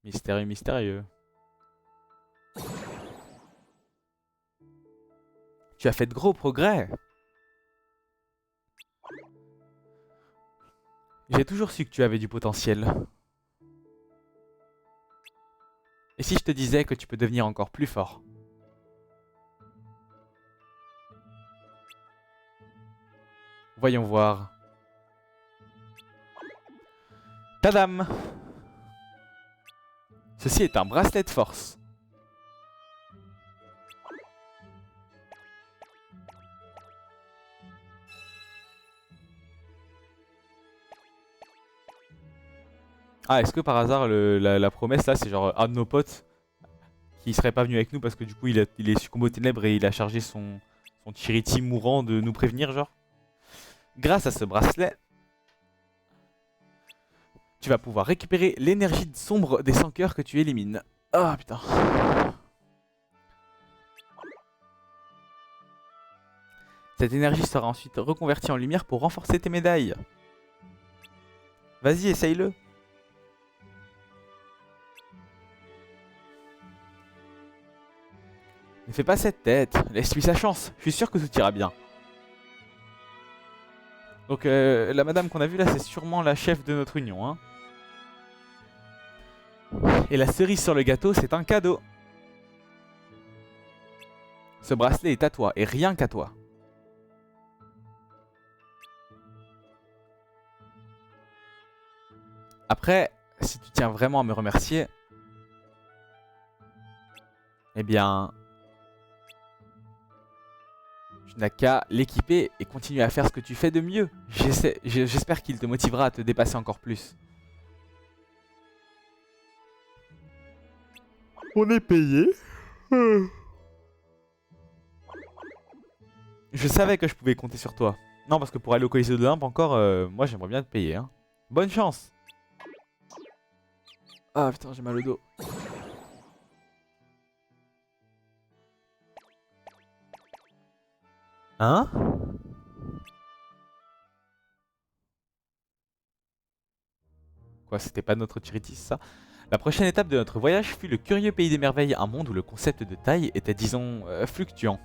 Mystérieux, mystérieux. Tu as fait de gros progrès. J'ai toujours su que tu avais du potentiel. Et si je te disais que tu peux devenir encore plus fort? Voyons voir. Tadam! Ceci est un bracelet de force. Ah, est-ce que par hasard la promesse là c'est genre un de nos potes qui serait pas venu avec nous parce que du coup il est succombé aux ténèbres et il a chargé son Chiriti mourant de nous prévenir genre? Grâce à ce bracelet, tu vas pouvoir récupérer l'énergie sombre des 100 cœurs que tu élimines. Ah putain. Cette énergie sera ensuite reconvertie en lumière pour renforcer tes médailles. Vas-y, essaye-le. Ne fais pas cette tête, laisse-lui sa chance, je suis sûr que tout ira bien. Donc la madame qu'on a vue là, c'est sûrement la chef de notre union. Hein. Et la cerise sur le gâteau, c'est un cadeau. Ce bracelet est à toi, et rien qu'à toi. Après, si tu tiens vraiment à me remercier, eh bien, tu n'as qu'à l'équiper et continuer à faire ce que tu fais de mieux. J'espère qu'il te motivera à te dépasser encore plus. On est payé. Je savais que je pouvais compter sur toi. Non, parce que pour aller au Colisée de l'Olympe encore, moi j'aimerais bien te payer. Hein. Bonne chance. Ah putain, j'ai mal au dos. Hein? Quoi, c'était pas notre Chiritis ça? La prochaine étape de notre voyage fut le curieux pays des merveilles, un monde où le concept de taille était disons fluctuant.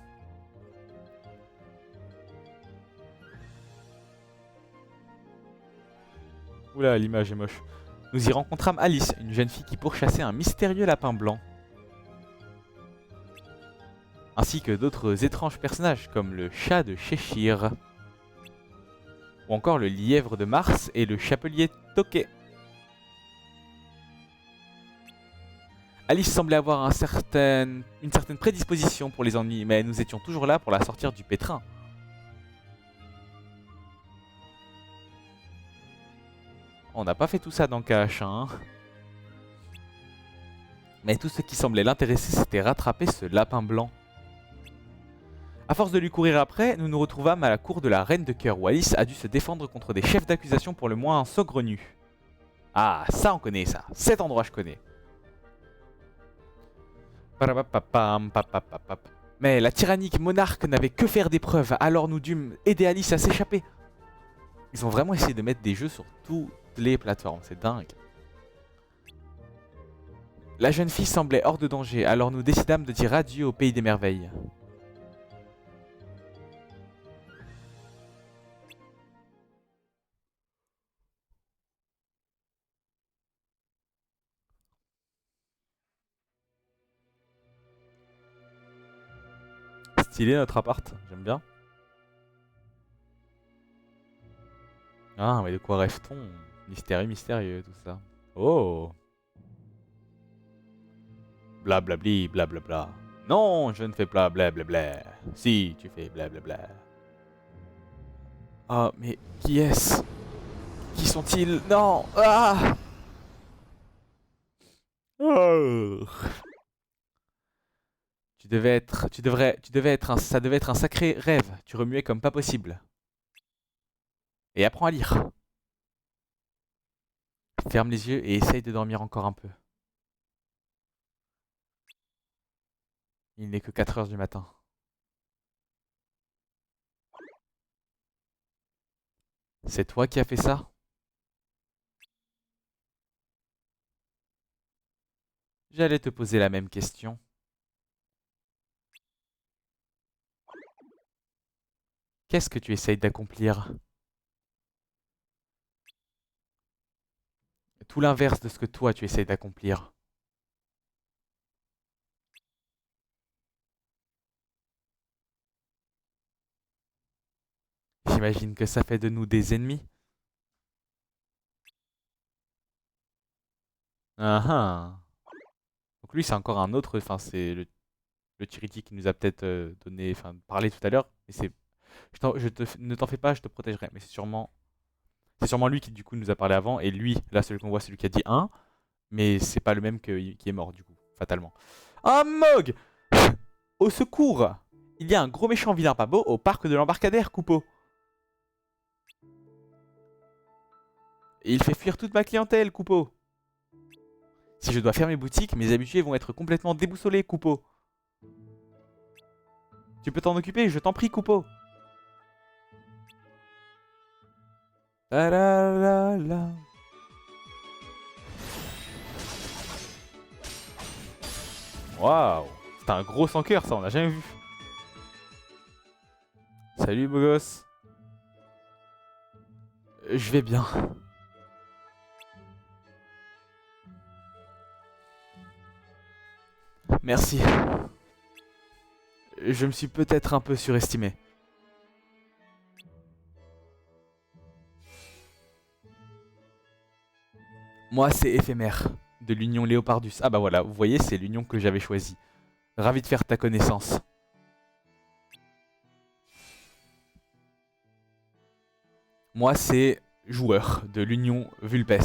Oula, l'image est moche. Nous y rencontrâmes Alice, une jeune fille qui pourchassait un mystérieux lapin blanc. Ainsi que d'autres étranges personnages comme le chat de Cheshire. Ou encore le lièvre de Mars et le chapelier Toquet. Alice semblait avoir une certaine prédisposition pour les ennuis, mais nous étions toujours là pour la sortir du pétrin. On n'a pas fait tout ça dans Cache, hein. Mais tout ce qui semblait l'intéresser, c'était rattraper ce lapin blanc. A force de lui courir après, nous nous retrouvâmes à la cour de la reine de cœur où Alice a dû se défendre contre des chefs d'accusation pour le moins saugrenus. Ah, ça on connaît ça. Cet endroit je connais. Mais la tyrannique monarque n'avait que faire des preuves, alors nous dûmes aider Alice à s'échapper. Ils ont vraiment essayé de mettre des jeux sur toutes les plateformes, c'est dingue. La jeune fille semblait hors de danger, alors nous décidâmes de dire adieu au pays des merveilles. Stylé notre appart, j'aime bien. Ah, mais de quoi rêve-t-on? Mystérieux, mystérieux, tout ça. Oh! Blablabli, blablabla. Non, je ne fais pas blablabla. Si, tu fais blablabla. Ah, mais qui est-ce? Qui sont-ils? Non! Ah! Oh. Tu devais être ça devait être un sacré rêve. Tu remuais comme pas possible. Et apprends à lire. Ferme les yeux et essaye de dormir encore un peu. Il n'est que 4 heures du matin. C'est toi qui as fait ça? J'allais te poser la même question. Qu'est-ce que tu essayes d'accomplir? Tout l'inverse de ce que toi tu essayes d'accomplir. J'imagine que ça fait de nous des ennemis. Ah ah. Donc lui c'est encore un autre, enfin c'est le Tiriti qui nous a peut-être donné, enfin parlé tout à l'heure. Mais c'est, ne t'en fais pas, je te protégerai. Mais c'est sûrement lui qui du coup nous a parlé avant. Et lui, là celui qu'on voit, c'est celui qui a dit un. Mais c'est pas le même qui est mort du coup, fatalement. Un Mog! Au secours! Il y a un gros méchant vilain pas beau au parc de l'embarcadère, Coupeau. Et il fait fuir toute ma clientèle, Coupeau. Si je dois fermer boutique, mes habitués vont être complètement déboussolés, Coupeau. Tu peux t'en occuper, je t'en prie, Coupeau. La la la la. Waouh! C'est un gros sans cœur, ça, on a jamais vu. Salut, beau gosse. Je vais bien. Merci. Je me suis peut-être un peu surestimé. Moi, c'est éphémère, de l'Union Léopardus. Ah bah voilà, vous voyez, c'est l'union que j'avais choisie. Ravi de faire ta connaissance. Moi, c'est joueur de l'Union Vulpes.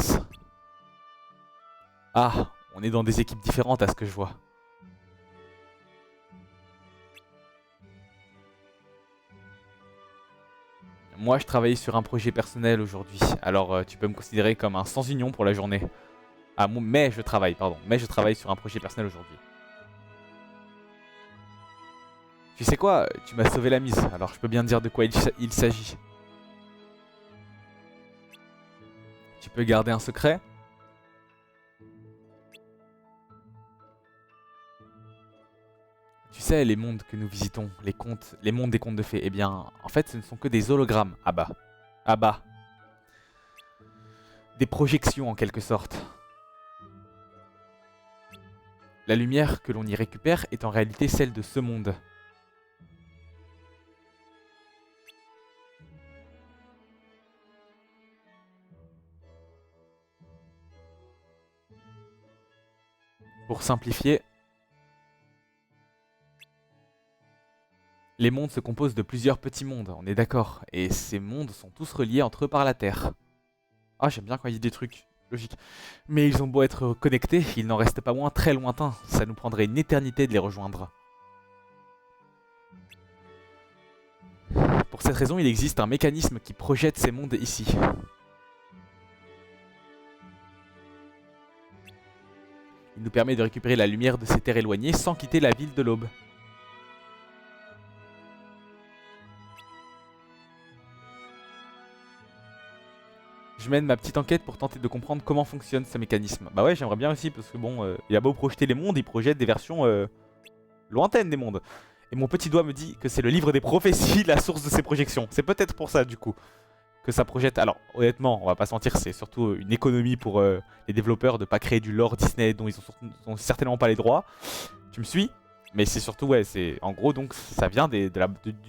Ah, on est dans des équipes différentes à ce que je vois. Moi, je travaille sur un projet personnel aujourd'hui. Alors, tu peux me considérer comme un sans-union pour la journée. Ah, mais je travaille, pardon. Mais je travaille sur un projet personnel aujourd'hui. Tu sais quoi? Tu m'as sauvé la mise. Alors, je peux bien te dire de quoi il s'agit. Tu peux garder un secret? Tu sais, les mondes que nous visitons, les mondes des contes de fées, eh bien, en fait, ce ne sont que des hologrammes. Ah bah. Ah bah. Des projections en quelque sorte. La lumière que l'on y récupère est en réalité celle de ce monde. Pour simplifier, les mondes se composent de plusieurs petits mondes, on est d'accord. Et ces mondes sont tous reliés entre eux par la Terre. Ah, j'aime bien quand il dit des trucs logiques. Mais ils ont beau être connectés, il n'en reste pas moins très lointains. Ça nous prendrait une éternité de les rejoindre. Pour cette raison, il existe un mécanisme qui projette ces mondes ici. Il nous permet de récupérer la lumière de ces terres éloignées sans quitter la ville de l'Aube. Je mène ma petite enquête pour tenter de comprendre comment fonctionne ce mécanisme. Bah ouais, j'aimerais bien aussi, parce que bon, il a beau projeter les mondes, il projette des versions lointaines des mondes. Et mon petit doigt me dit que c'est le livre des prophéties, la source de ces projections. C'est peut-être pour ça, du coup, que ça projette. Alors, honnêtement, on va pas se mentir, c'est surtout une économie pour les développeurs de pas créer du lore Disney dont ils ont certainement pas les droits. Tu me suis? Mais c'est surtout, ouais, c'est en gros, donc ça vient du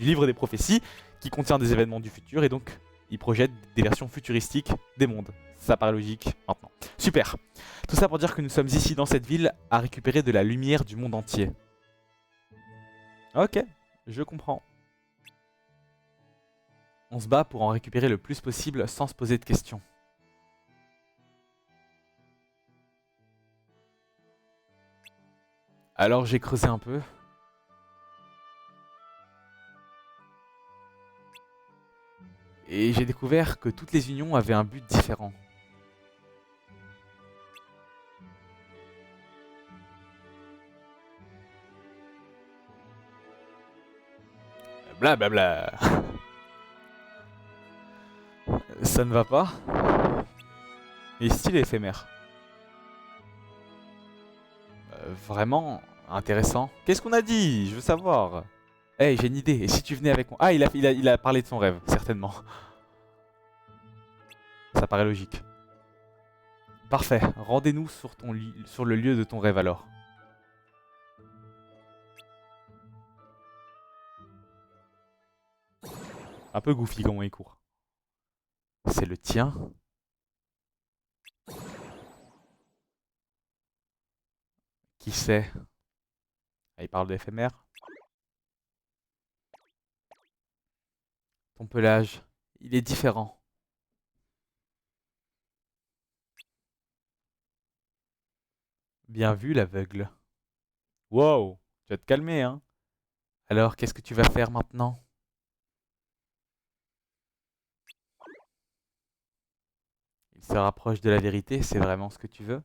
livre des prophéties qui contient des événements du futur et donc il projette des versions futuristiques des mondes. Ça paraît logique maintenant. Super. Tout ça pour dire que nous sommes ici dans cette ville à récupérer de la lumière du monde entier. Ok, je comprends. On se bat pour en récupérer le plus possible sans se poser de questions. Alors j'ai creusé un peu. Et j'ai découvert que toutes les unions avaient un but différent. Blablabla. Ça ne va pas. Et style éphémère. Vraiment intéressant. Qu'est-ce qu'on a dit? Je veux savoir. Hey, j'ai une idée. Et si tu venais avec moi? Ah, il a parlé de son rêve, certainement. Ça paraît logique. Parfait. Rendez-nous sur le lieu de ton rêve alors. Un peu goofy comment il court. C'est le tien? Qui sait? Ah, il parle de l'éphémère. Ton pelage, il est différent. Bien vu, l'aveugle. Wow, tu vas te calmer, hein. Alors, qu'est-ce que tu vas faire maintenant? Il se rapproche de la vérité, c'est vraiment ce que tu veux?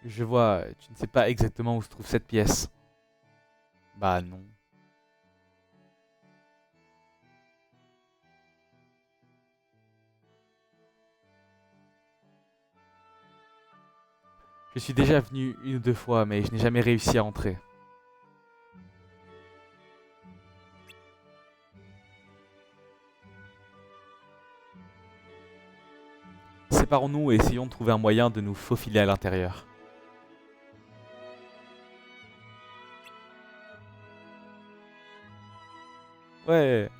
Je vois, tu ne sais pas exactement où se trouve cette pièce. Bah non. Je suis déjà venu une ou deux fois, mais je n'ai jamais réussi à entrer. Séparons-nous et essayons de trouver un moyen de nous faufiler à l'intérieur. Ouais.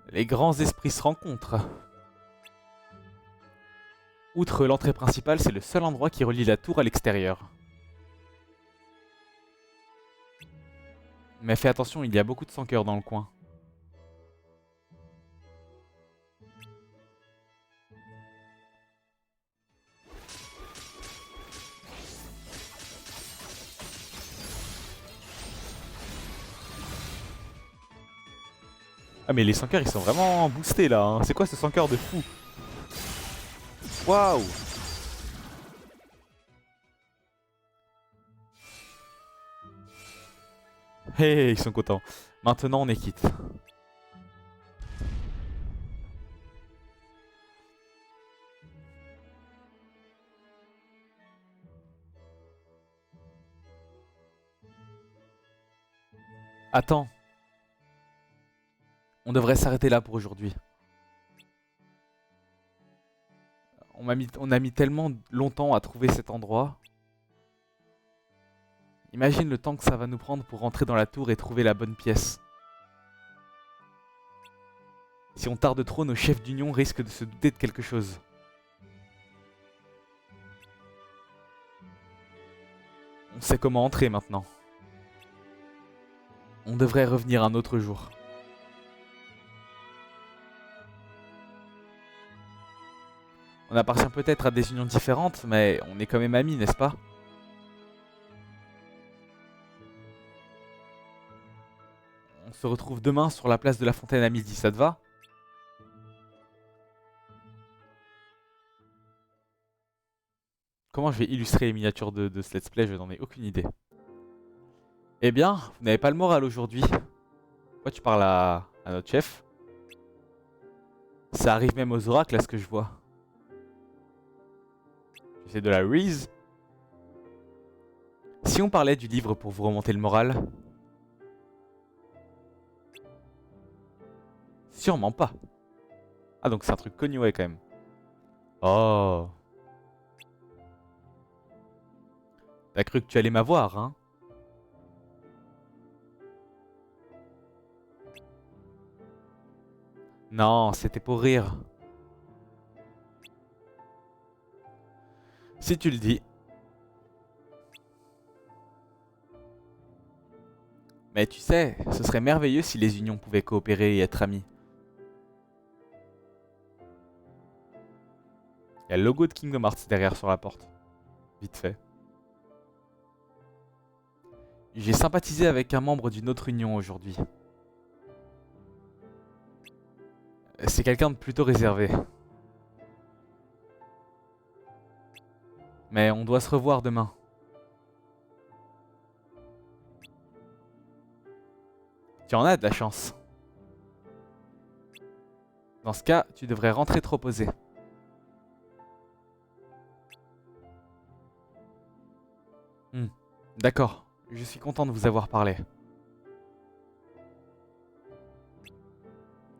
Les grands esprits se rencontrent. Outre l'entrée principale, c'est le seul endroit qui relie la tour à l'extérieur. Mais fais attention, il y a beaucoup de sans-cœur dans le coin. Ah mais les sans-cœurs ils sont vraiment boostés là, hein. C'est quoi ce sans-cœur de fou? Waouh! Hé, ils sont contents. Maintenant on est quitte. Attends. On devrait s'arrêter là pour aujourd'hui. On a mis tellement longtemps à trouver cet endroit. Imagine le temps que ça va nous prendre pour rentrer dans la tour et trouver la bonne pièce. Si on tarde trop, nos chefs d'union risquent de se douter de quelque chose. On sait comment entrer maintenant. On devrait revenir un autre jour. On appartient peut-être à des unions différentes, mais on est quand même amis, n'est-ce pas? On se retrouve demain sur la place de la Fontaine à midi, ça te va? Comment je vais illustrer les miniatures de ce let's play? Je n'en ai aucune idée. Eh bien, vous n'avez pas le moral aujourd'hui. Pourquoi tu parles à notre chef? Ça arrive même aux oracles, à ce que je vois. C'est de la Reese. Si on parlait du livre pour vous remonter le moral? Sûrement pas. Ah donc c'est un truc connu ouais quand même. Oh. T'as cru que tu allais m'avoir, hein? Non, c'était pour rire. Si tu le dis. Mais tu sais, ce serait merveilleux si les unions pouvaient coopérer et être amies. Il y a le logo de Kingdom Hearts derrière sur la porte. Vite fait. J'ai sympathisé avec un membre d'une autre union aujourd'hui. C'est quelqu'un de plutôt réservé. Mais on doit se revoir demain. Tu en as de la chance. Dans ce cas, tu devrais rentrer te reposer. D'accord, je suis content de vous avoir parlé.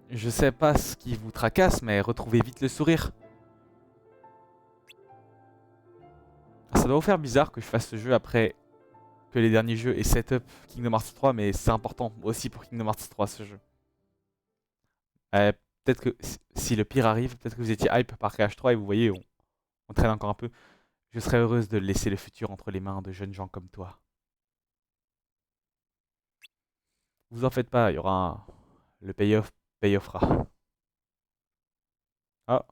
Je sais pas ce qui vous tracasse, mais retrouvez vite le sourire. Ça doit vous faire bizarre que je fasse ce jeu après que les derniers jeux aient setup Kingdom Hearts 3, mais c'est important aussi pour Kingdom Hearts 3 ce jeu. Peut-être que si le pire arrive, peut-être que vous étiez hype par KH3 et vous voyez, on traîne encore un peu. Je serais heureuse de laisser le futur entre les mains de jeunes gens comme toi. Vous en faites pas, il y aura le payoff payoffera. Ah,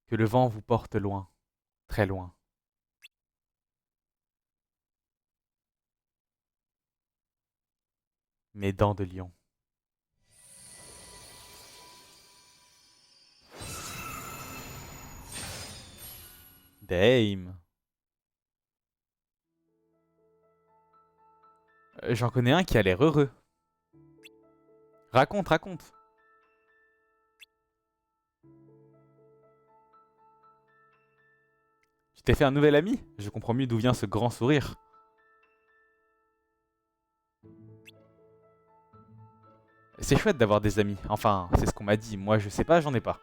que le vent vous porte loin, très loin. Mes dents de lion. Dame. J'en connais un qui a l'air heureux. Raconte, raconte. Tu t'es fait un nouvel ami? Je comprends mieux d'où vient ce grand sourire. C'est chouette d'avoir des amis. Enfin, c'est ce qu'on m'a dit. Moi, je sais pas, j'en ai pas.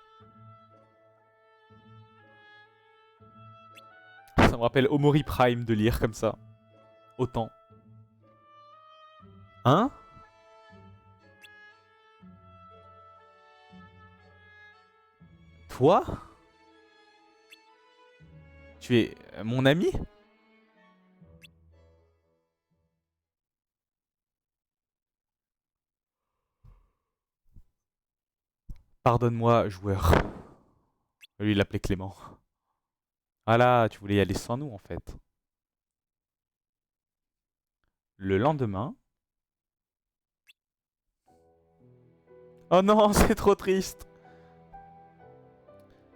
Ça me rappelle Omori Prime de lire comme ça. Autant. Hein? Toi? Tu es mon ami? Pardonne-moi, joueur. Lui, il l'appelait Clément. Ah là, tu voulais y aller sans nous, en fait. Le lendemain... Oh non, c'est trop triste.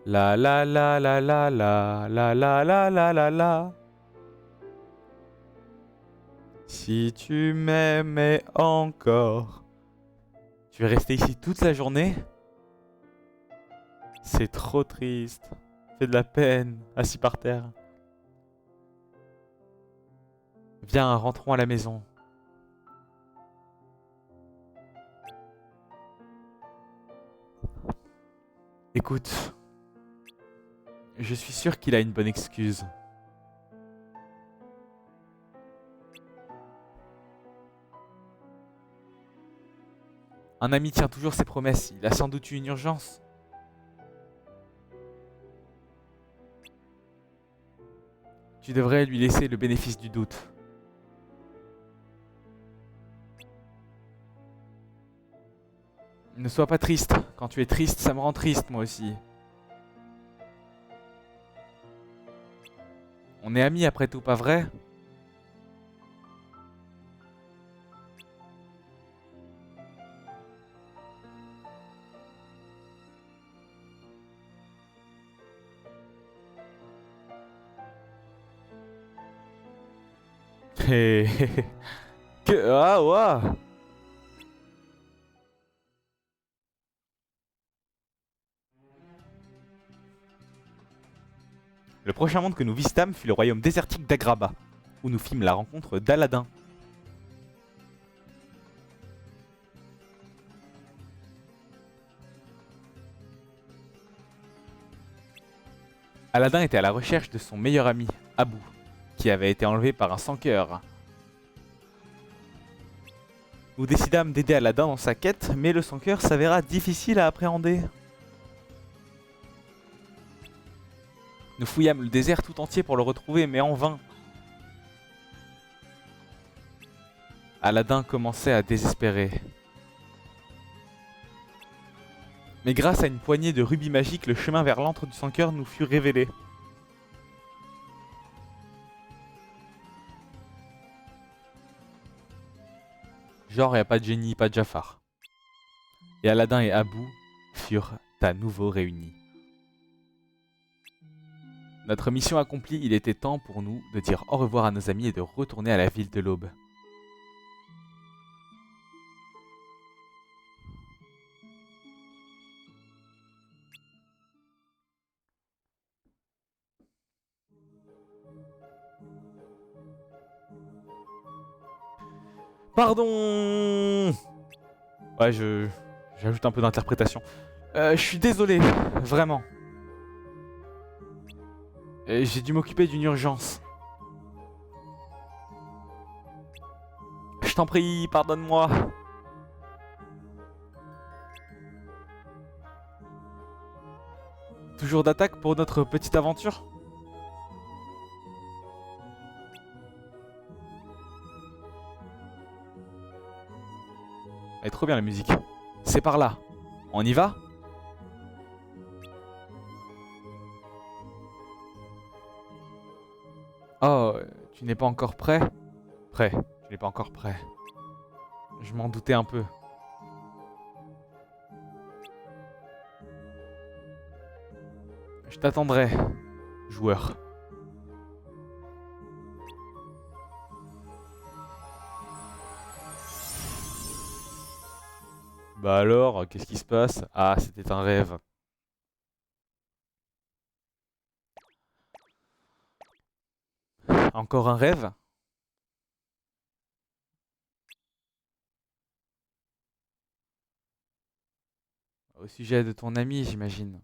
La la la la la la la la la la la la. Si tu m'aimais encore. Tu es resté ici toute la journée? C'est trop triste. Fait de la peine, assis par terre. Viens, rentrons à la maison. Écoute, je suis sûr qu'il a une bonne excuse. Un ami tient toujours ses promesses, il a sans doute eu une urgence. Tu devrais lui laisser le bénéfice du doute. Ne sois pas triste. Quand tu es triste, ça me rend triste moi aussi. On est amis après tout, pas vrai? Hé, que... Ah, ouah. Le prochain monde que nous visitâmes fut le royaume désertique d'Agraba, où nous fîmes la rencontre d'Aladin. Aladin était à la recherche de son meilleur ami, Abou, qui avait été enlevé par un sans-cœur. Nous décidâmes d'aider Aladin dans sa quête, mais le sans-cœur s'avéra difficile à appréhender. Nous fouillâmes le désert tout entier pour le retrouver, mais en vain. Aladdin commençait à désespérer. Mais grâce à une poignée de rubis magiques, le chemin vers l'antre du sans-cœur nous fut révélé. Genre, y a pas de génie, pas de Jafar. Et Aladdin et Abou furent à nouveau réunis. Notre mission accomplie, il était temps pour nous de dire au revoir à nos amis et de retourner à la ville de l'Aube. Pardon. Ouais, j'ajoute un peu d'interprétation. Je suis désolé, vraiment. J'ai dû m'occuper d'une urgence. Je t'en prie, pardonne-moi. Toujours d'attaque pour notre petite aventure? Elle est trop bien la musique. C'est par là. On y va? Oh, tu n'es pas encore prêt? Prêt. Tu n'es pas encore prêt. Je m'en doutais un peu. Je t'attendrai, joueur. Bah alors, qu'est-ce qui se passe? Ah, c'était un rêve. Encore un rêve? Au sujet de ton ami, j'imagine.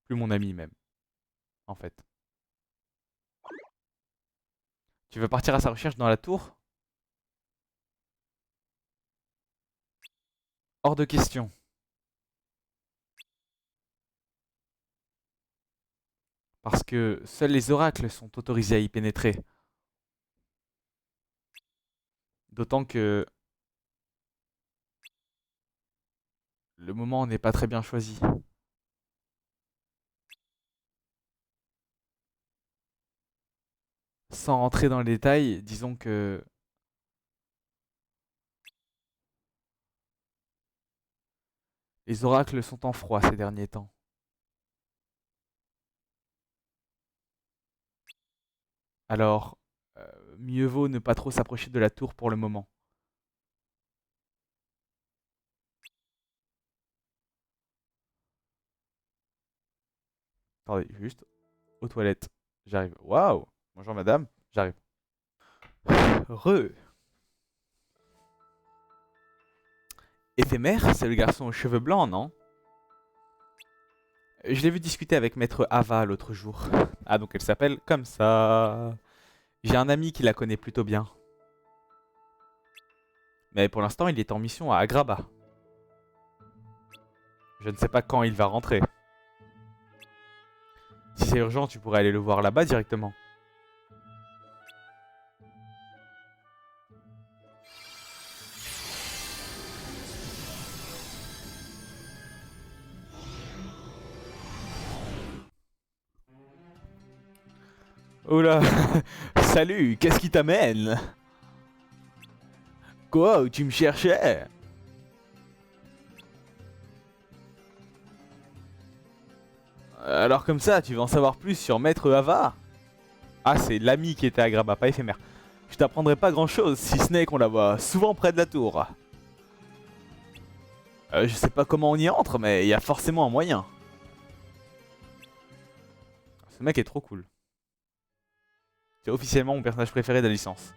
Plus mon ami même, en fait. Tu veux partir à sa recherche dans la tour? Hors de question. Parce que seuls les oracles sont autorisés à y pénétrer. D'autant que le moment n'est pas très bien choisi. Sans rentrer dans les détails, disons que les oracles sont en froid ces derniers temps. Alors, mieux vaut ne pas trop s'approcher de la tour pour le moment. Attendez, juste aux toilettes. J'arrive. Waouh! Bonjour madame, j'arrive. Re. Éphémère, c'est le garçon aux cheveux blancs, non? Je l'ai vu discuter avec maître Ava l'autre jour. Ah, donc elle s'appelle comme ça. J'ai un ami qui la connaît plutôt bien. Mais pour l'instant, il est en mission à Agrabah. Je ne sais pas quand il va rentrer. Si c'est urgent, tu pourrais aller le voir là-bas directement. Oula, salut, qu'est-ce qui t'amène? Quoi, où tu me cherchais? Alors comme ça, tu veux en savoir plus sur Maître Ava? Ah, c'est l'ami qui était à Agrabah, pas éphémère. Je t'apprendrai pas grand-chose, si ce n'est qu'on la voit souvent près de la tour. Je sais pas comment on y entre, mais il y a forcément un moyen. Ce mec est trop cool. C'est officiellement mon personnage préféré de la licence.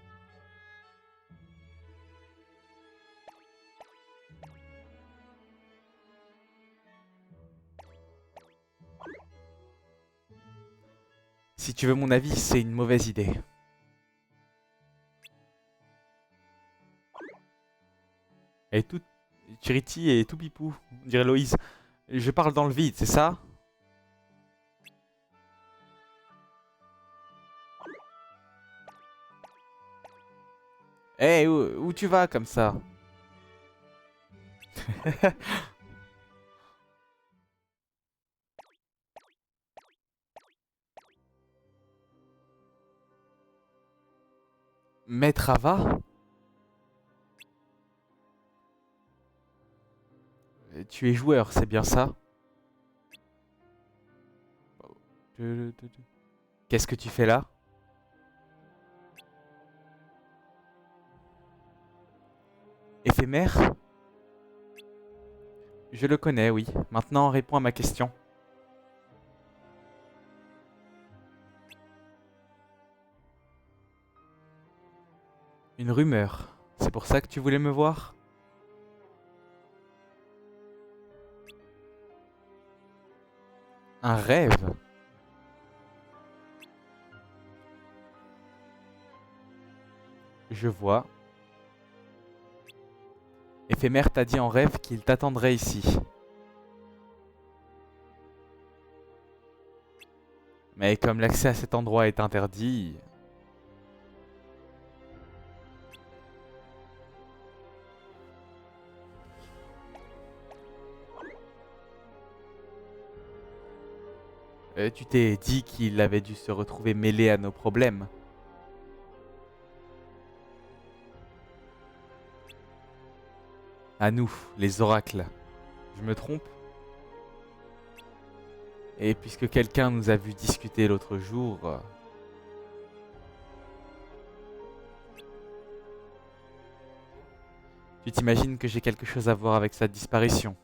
Si tu veux mon avis, c'est une mauvaise idée. Elle est toute... Charity est tout pipou, on dirait Loïs. Je parle dans le vide, c'est ça? Eh, où tu vas comme ça? Maître Ava? Tu es joueur, c'est bien ça? Qu'est-ce que tu fais là? Éphémère? Je le connais, oui. Maintenant, réponds à ma question. Une rumeur. C'est pour ça que tu voulais me voir? Un rêve? Je vois. Éphémère t'a dit en rêve qu'il t'attendrait ici. Mais comme l'accès à cet endroit est interdit... tu t'es dit qu'il avait dû se retrouver mêlé à nos problèmes. À nous, les oracles. Je me trompe? Et puisque quelqu'un nous a vu discuter l'autre jour... tu t'imagines que j'ai quelque chose à voir avec sa disparition?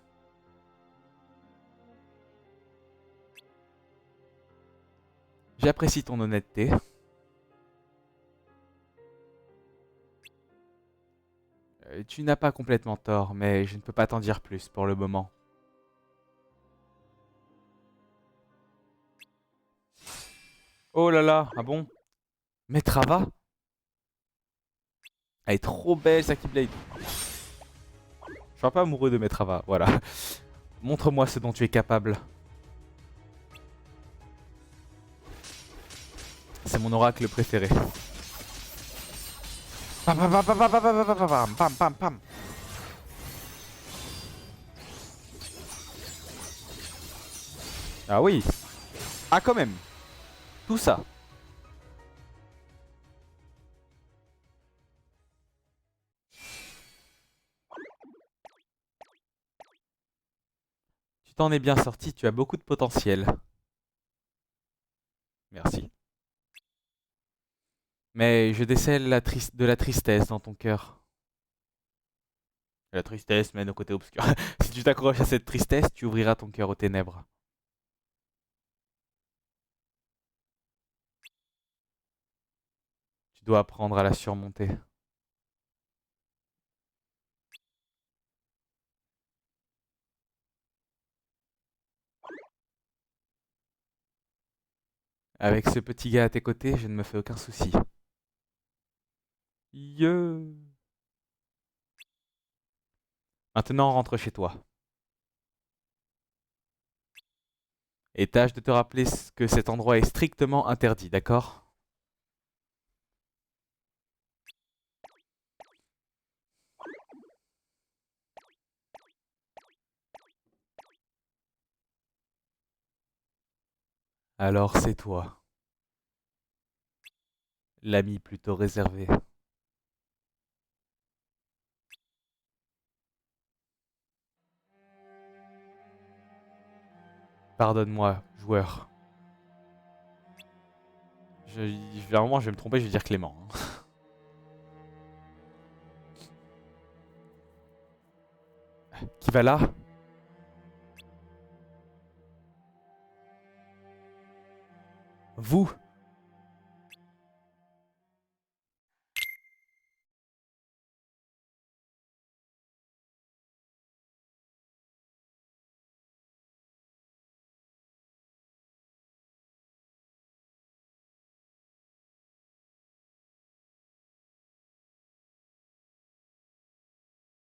J'apprécie ton honnêteté. Tu n'as pas complètement tort, mais je ne peux pas t'en dire plus pour le moment. Oh là là, ah bon? Maître Ava? Elle est trop belle, sa Keyblade. Je suis un peu amoureux de Maître Ava, voilà. Montre-moi ce dont tu es capable. C'est mon oracle préféré. Pam pam pam pam pam pam pam pam pam pam pam pam. Ah oui. Ah quand même. Tout ça. Tu t'en es bien sorti, tu as beaucoup de potentiel. Merci. Mais je décèle de la tristesse dans ton cœur. La tristesse mène au côté obscur. Si tu t'accroches à cette tristesse, tu ouvriras ton cœur aux ténèbres. Tu dois apprendre à la surmonter. Avec ce petit gars à tes côtés, je ne me fais aucun souci. Yo. Maintenant, rentre chez toi. Et tâche de te rappeler que cet endroit est strictement interdit, d'accord? Alors c'est toi, l'ami plutôt réservé. Pardonne-moi, joueur. À un moment, je vais me tromper, je vais dire Clément. Qui va là? Vous,